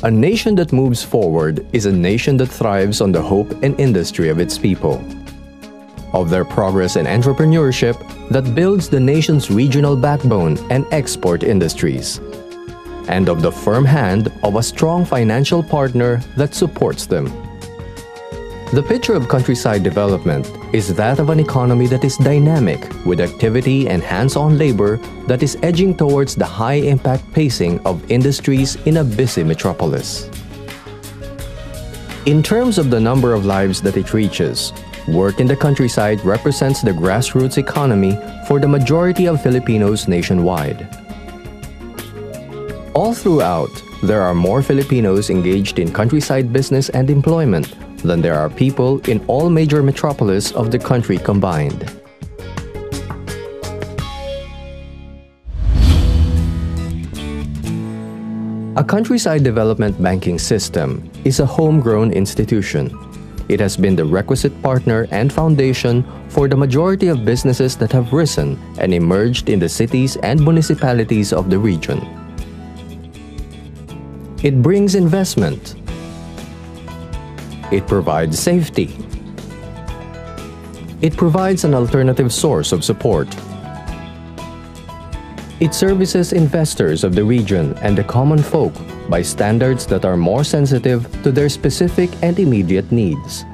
A nation that moves forward is a nation that thrives on the hope and industry of its people, of their progress and entrepreneurship that builds the nation's regional backbone and export industries, and of the firm hand of a strong financial partner that supports them. The picture of countryside development is that of an economy that is dynamic, with activity and hands-on labor that is edging towards the high-impact pacing of industries in a busy metropolis. In terms of the number of lives that it reaches, work in the countryside represents the grassroots economy for the majority of Filipinos nationwide. All throughout, there are more Filipinos engaged in countryside business and employment than there are people in all major metropolis of the country combined. A countryside development banking system is a homegrown institution. It has been the requisite partner and foundation for the majority of businesses that have risen and emerged in the cities and municipalities of the region. It brings investment. It provides safety. It provides an alternative source of support. It services investors of the region and the common folk by standards that are more sensitive to their specific and immediate needs.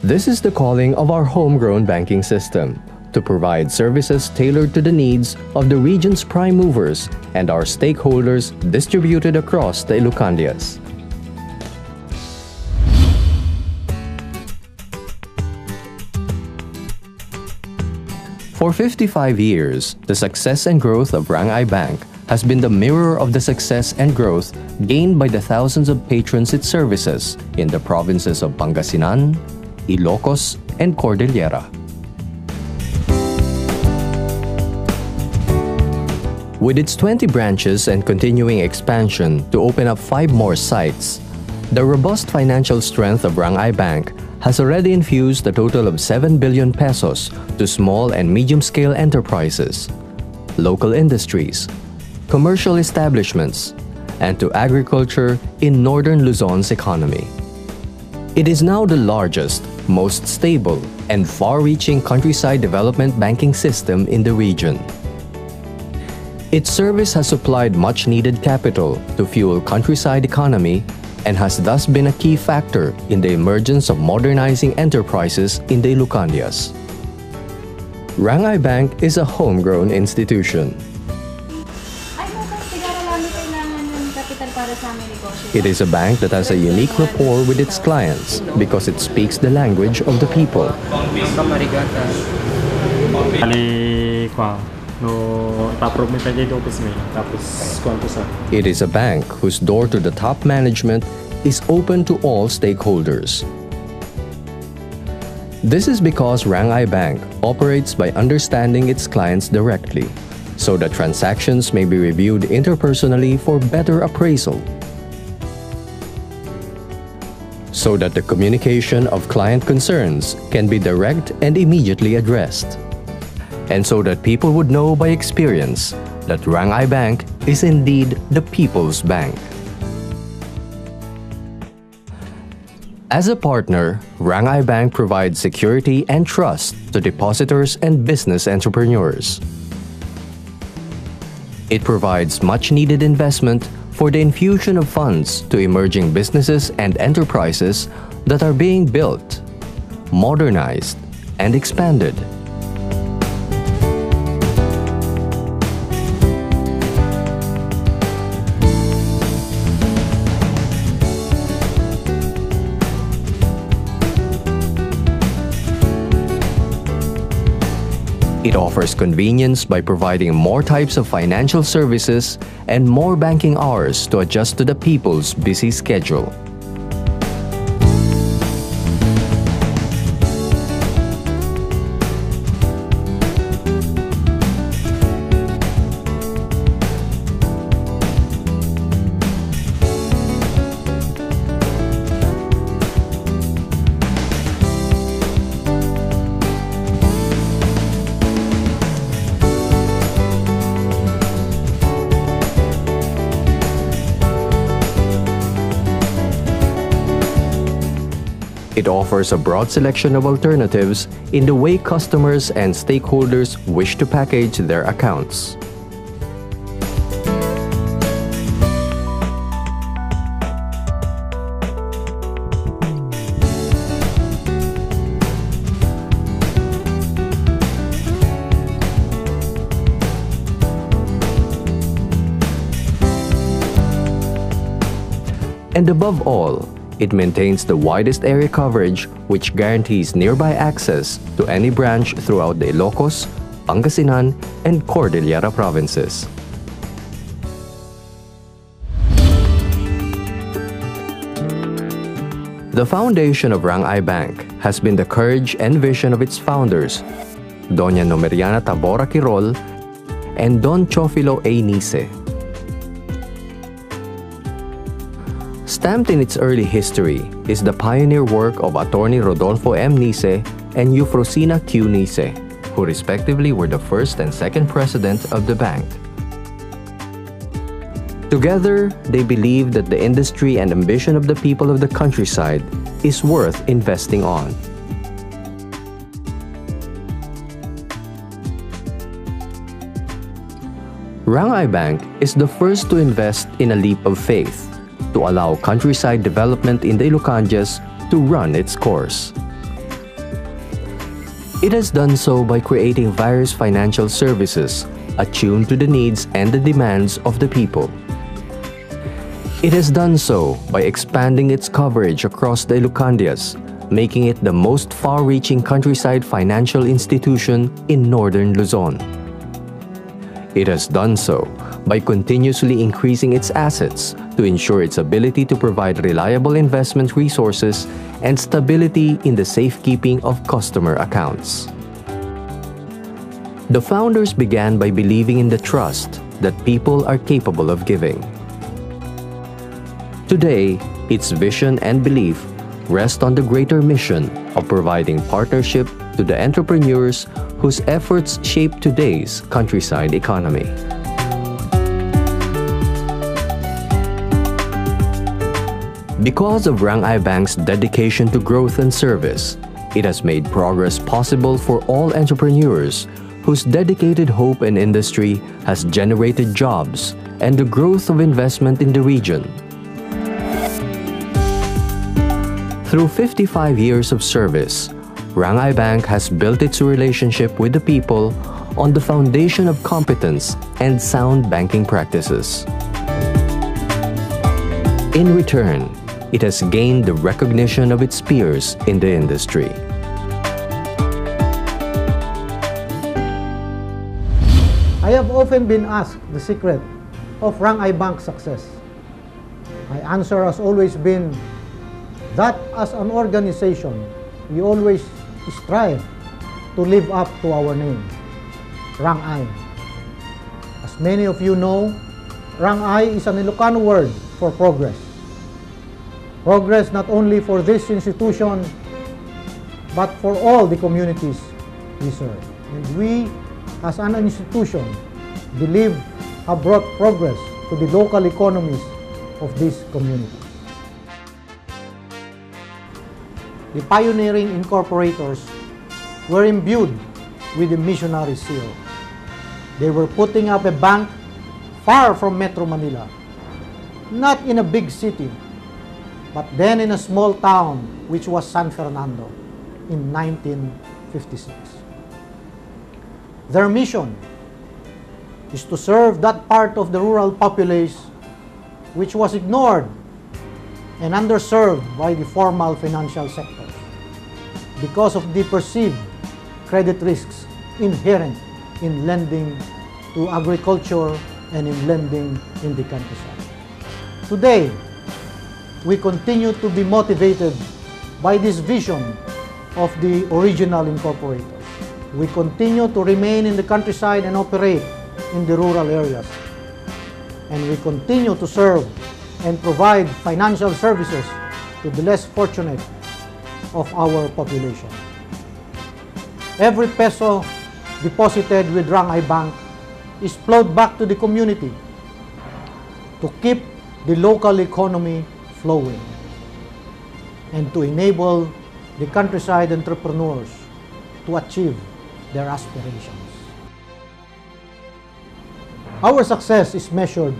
This is the calling of our homegrown banking system, to provide services tailored to the needs of the region's prime movers and our stakeholders distributed across the Ilucandias. For 55 years, the success and growth of Rangay Bank has been the mirror of the success and growth gained by the thousands of patrons it services in the provinces of Pangasinan, Ilocos, and Cordillera. With its 20 branches and continuing expansion to open up 5 more sites, the robust financial strength of Rangay Bank has already infused a total of 7 billion pesos to small and medium-scale enterprises, local industries, commercial establishments, and to agriculture in northern Luzon's economy. It is now the largest, most stable, and far-reaching countryside development banking system in the region. Its service has supplied much-needed capital to fuel countryside economy and has thus been a key factor in the emergence of modernizing enterprises in the Ilucandias. Rangay Bank is a homegrown institution. It is a bank that has a unique rapport with its clients because it speaks the language of the people. It is a bank whose door to the top management is open to all stakeholders. This is because Rangay Bank operates by understanding its clients directly, so that transactions may be reviewed interpersonally for better appraisal, so that the communication of client concerns can be direct and immediately addressed, and so that people would know by experience that Rangay Bank is indeed the people's bank. As a partner, Rangay Bank provides security and trust to depositors and business entrepreneurs. It provides much-needed investment for the infusion of funds to emerging businesses and enterprises that are being built, modernized, and expanded. It offers convenience by providing more types of financial services and more banking hours to adjust to the people's busy schedule. It offers a broad selection of alternatives in the way customers and stakeholders wish to package their accounts. And above all, it maintains the widest area coverage which guarantees nearby access to any branch throughout the Ilocos, Pangasinan, and Cordillera provinces. The foundation of Rangay Bank has been the courage and vision of its founders, Doña Nomeriana Tabora Quirol and Don Chofilo A. Nice. Stamped in its early history is the pioneer work of Attorney Rodolfo M. Nice and Eufrosina Q. Nice, who respectively were the first and second president of the bank. Together, they believe that the industry and ambition of the people of the countryside is worth investing on. Rangay Bank is the first to invest in a leap of faith to allow countryside development in the Ilocandias to run its course. It has done so by creating various financial services attuned to the needs and the demands of the people. It has done so by expanding its coverage across the Ilocandias, making it the most far-reaching countryside financial institution in northern Luzon. It has done so by continuously increasing its assets to ensure its ability to provide reliable investment resources and stability in the safekeeping of customer accounts. The founders began by believing in the trust that people are capable of giving. Today, its vision and belief rest on the greater mission of providing partnership to the entrepreneurs whose efforts shape today's countryside economy. Because of Rangay Bank's dedication to growth and service, it has made progress possible for all entrepreneurs whose dedicated hope and industry has generated jobs and the growth of investment in the region. Through 55 years of service, Rangay Bank has built its relationship with the people on the foundation of competence and sound banking practices. In return, it has gained the recognition of its peers in the industry. I have often been asked the secret of Rangay Bank's success. My answer has always been that as an organization, we always strive to live up to our name, Rangay. As many of you know, Rangay is an Ilocano word for progress. Progress not only for this institution, but for all the communities we serve. And we, as an institution, believe have brought progress to the local economies of these communities. The pioneering incorporators were imbued with the missionary seal. They were putting up a bank far from Metro Manila, not in a big city, but then in a small town which was San Fernando in 1956. Their mission is to serve that part of the rural populace which was ignored and underserved by the formal financial sector because of the perceived credit risks inherent in lending to agriculture and in lending in the countryside. Today, we continue to be motivated by this vision of the original incorporators. We continue to remain in the countryside and operate in the rural areas. And we continue to serve and provide financial services to the less fortunate of our population. Every peso deposited with Rangay Bank is plowed back to the community to keep the local economy flowing and to enable the countryside entrepreneurs to achieve their aspirations. Our success is measured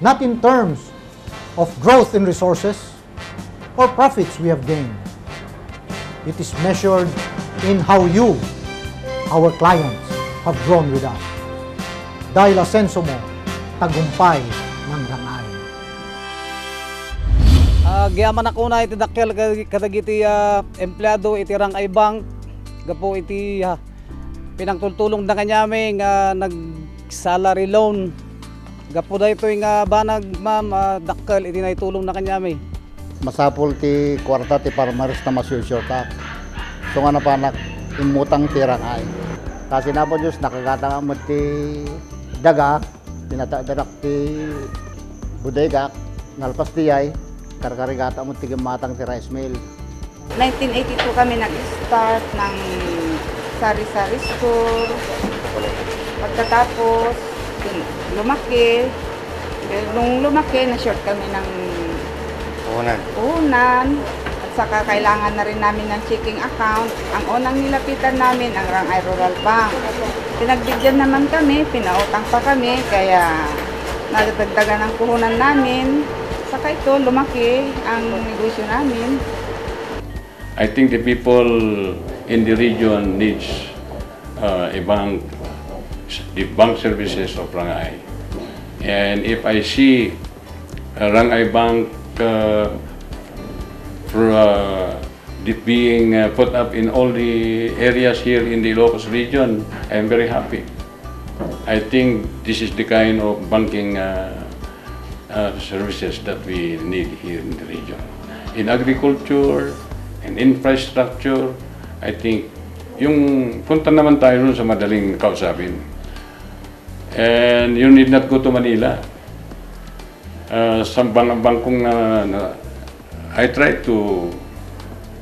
not in terms of growth in resources or profits we have gained. It is measured in how you, our clients, have grown with us. Dahil asenso mo, tagumpay ng Rangay. Giyaman ako na iti dakkel kadagiti empleyado iti Rangay Bank. Gapo iti pinagtultulong na kanyami nga nag-salary loan. Gapo da ito nga banag ma'am dakkel iti naitulong na kanyami. Masapol ti kwarta ti farmers na masyusyota. So nga napanak imutang ti Rangay. Kasi na po Diyos nakagata mo ti daga, pinatadarak ti bodega, nalpas ti ay, karkarigata mo ti gimatang ti rice mill. 1982 kami nag-start ng sari-sari store. Pagkatapos, lumaki. Nung lumaki, na-short kami ng unan. At saka kailangan na rin namin ng checking account. Ang unang nilapitan namin, ang Rangay Rural Bank. Pinagbigyan naman kami, pinautang pa kami, kaya nadagdagan ang puhunan namin. Saka ito, lumaki ang negosyo namin. I think the people in the region needs a bank, the bank services of Rangay. And if I see Rangay Bank being put up in all the areas here in the Ilocos region, I am very happy. I think this is the kind of banking services that we need here in the region. In agriculture, and infrastructure, I think, yung punta naman tayo rin sa madaling kausapin. And you need not go to Manila. Sa bangkong I try to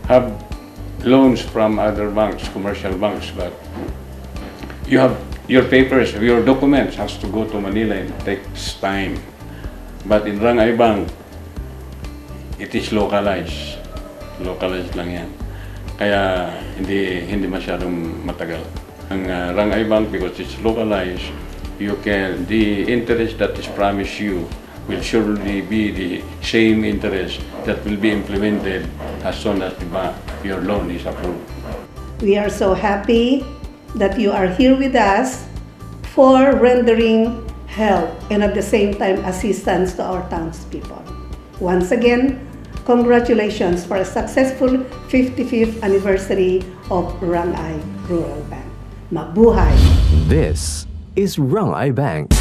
have loans from other banks, commercial banks, but you have your papers, your documents has to go to Manila and it takes time. But in Rangay Bank, it is localized. Localized lang yan. Kaya hindi masyadong matagal. Ang Rangay Bank, because it's localized, the interest that is promised you will surely be the same interest that will be implemented as soon as your loan is approved. We are so happy that you are here with us for rendering help and at the same time assistance to our townspeople. Once again, congratulations for a successful 55th anniversary of Rangay Rural Bank. Mabuhay! This is Rangay Bank.